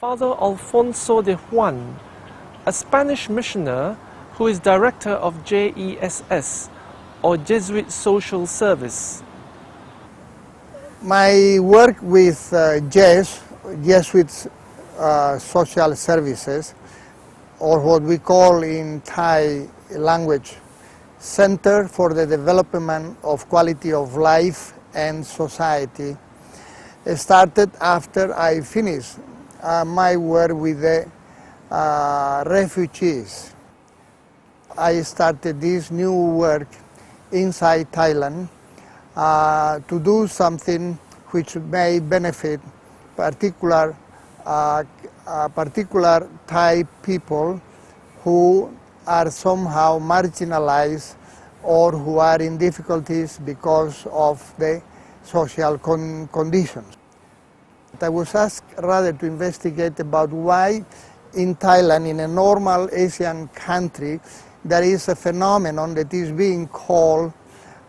Father Alfonso de Juan, a Spanish missioner who is director of JESS, or Jesuit Social Service. My work with Jesuit Social Services, or what we call in Thai language, Center for the Development of Quality of Life and Society, started after I finished my work with the refugees. I started this new work inside Thailand to do something which may benefit particular Thai people who are somehow marginalized or who are in difficulties because of the social conditions. I was asked rather to investigate about why in Thailand, in a normal Asian country, there is a phenomenon that is being called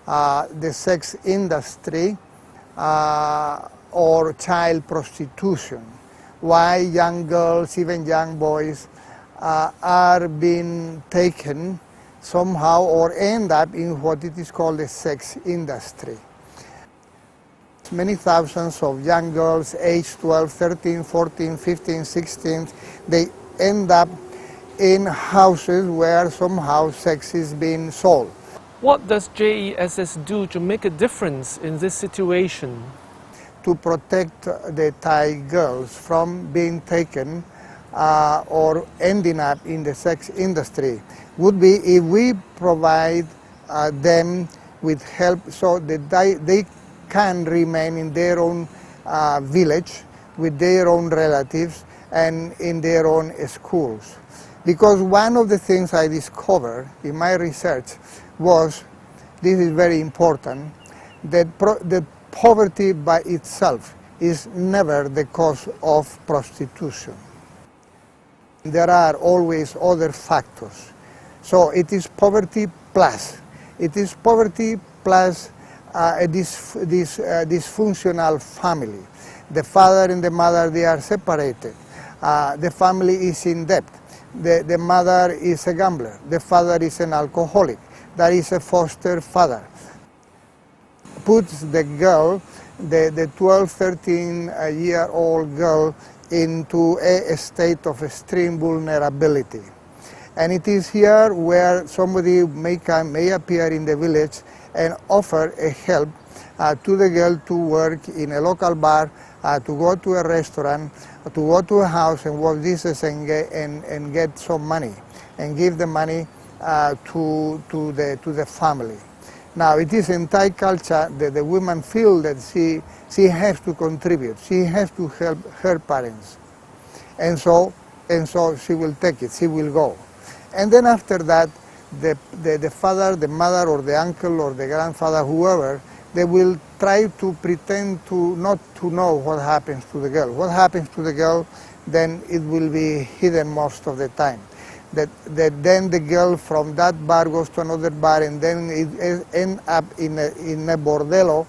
the sex industry or child prostitution. Why young girls, even young boys, are being taken somehow or end up in what it is called the sex industry. Many thousands of young girls aged 12, 13, 14, 15, 16, they end up in houses where somehow sex is being sold. What does JESS do to make a difference in this situation? To protect the Thai girls from being taken or ending up in the sex industry would be if we provide them with help so that they can remain in their own village with their own relatives and in their own schools. Because one of the things I discovered in my research was, this is very important, that the poverty by itself is never the cause of prostitution. There are always other factors. So it is poverty plus. It is poverty plus a dysfunctional family. The father and the mother, they are separated. The family is in debt. The mother is a gambler. The father is an alcoholic. There is a foster father. Puts the girl, the 12, 13-year-old girl, into a state of extreme vulnerability. And it is here where somebody may appear in the village and offer a help to the girl to work in a local bar, to go to a restaurant, to go to a house and wash dishes and get some money and give the money to the family. Now it is in Thai culture that the woman feels that she has to contribute, she has to help her parents, and so she will take it, she will go. And then after that, the father, the mother, or the uncle, or the grandfather, whoever, they will try to pretend to not to know what happens to the girl. What happens to the girl, then it will be hidden most of the time. That then the girl from that bar goes to another bar, and then it ends up in a bordello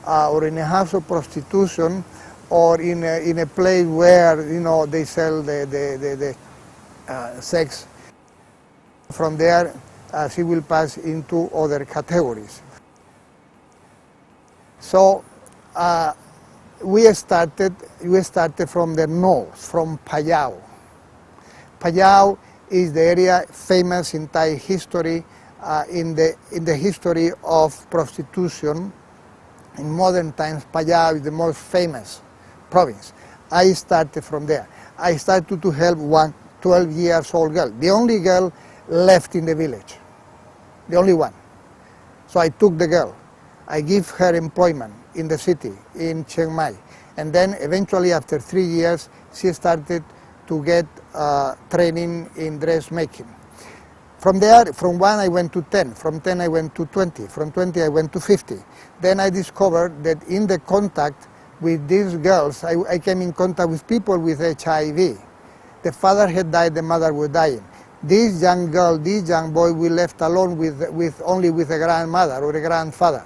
or in a house of prostitution, or in a place where they sell the sex. From there, she will pass into other categories. So we started from the north, from Payao. Payao is the area famous in Thai history, in the history of prostitution. In modern times, Payao is the most famous province. I started from there. I started to help one 12-year-old girl, the only girl left in the village, the only one. So I took the girl. I give her employment in the city, in Chiang Mai. And then eventually after 3 years, she started to get training in dressmaking. From there, from 1 I went to 10, from 10 I went to 20, from 20 I went to 50. Then I discovered that in the contact with these girls, I came in contact with people with HIV. The father had died, the mother was dying. This young girl, this young boy, we left alone only with a grandmother or a grandfather.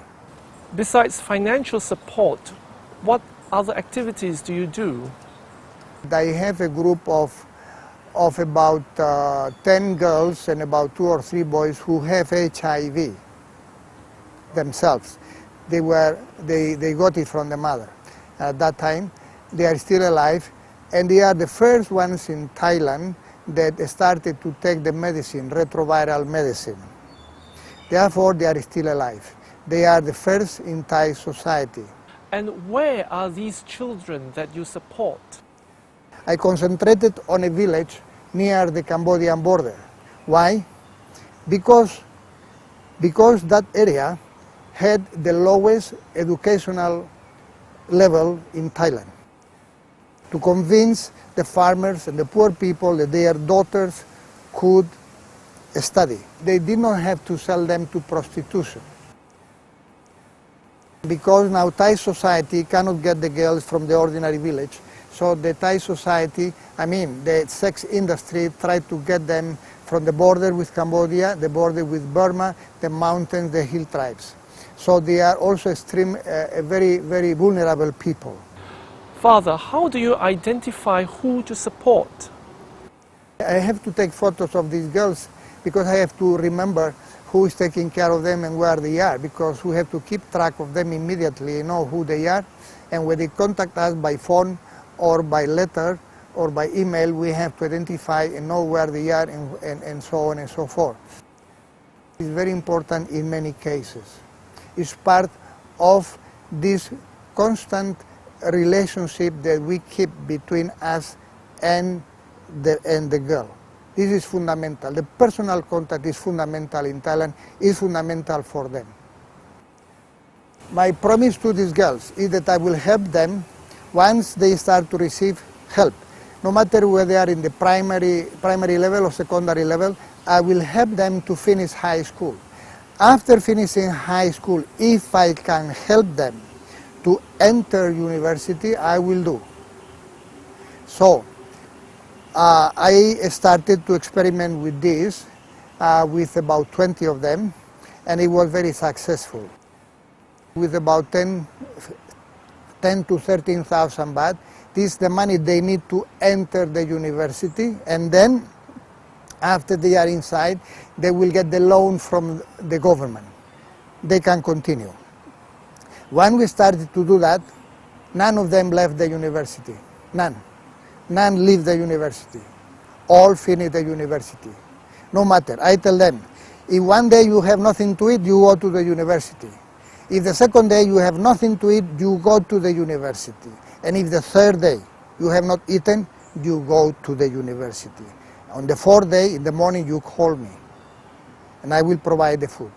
Besides financial support, what other activities do you do? I have a group of about 10 girls and about 2 or 3 boys who have HIV themselves. They got it from the mother. At that time, they are still alive, and they are the first ones in Thailand that started to take the medicine, retroviral medicine. Therefore, they are still alive. They are the first in Thai society. And where are these children that you support? I concentrated on a village near the Cambodian border. Why? Because that area had the lowest educational level in Thailand. To convince the farmers and the poor people that their daughters could study. They did not have to sell them to prostitution. Because now Thai society cannot get the girls from the ordinary village, so the Thai society, the sex industry tried to get them from the border with Cambodia, the border with Burma, the mountains, the hill tribes. So they are also very, very vulnerable people. Father, how do you identify who to support? I have to take photos of these girls because I have to remember who is taking care of them and where they are, because we have to keep track of them immediately, know who they are, and when they contact us by phone or by letter or by email, we have to identify and know where they are and so on and so forth. It's very important in many cases. It's part of this constant relationship that we keep between us and the girl. This is fundamental. The personal contact is fundamental in Thailand, is fundamental for them. My promise to these girls is that I will help them once they start to receive help. No matter whether they are in the primary level or secondary level, I will help them to finish high school. After finishing high school, if I can help them to enter university, I will do. So, I started to experiment with this with about 20 of them, and it was very successful. With about 10 to 13,000 baht, this is the money they need to enter the university, and then after they are inside, they will get the loan from the government. They can continue. When we started to do that, none of them left the university, none. None leave the university. All finish the university. No matter. I tell them, if one day you have nothing to eat, you go to the university. If the second day you have nothing to eat, you go to the university. And if the third day you have not eaten, you go to the university. On the fourth day, in the morning, you call me, and I will provide the food.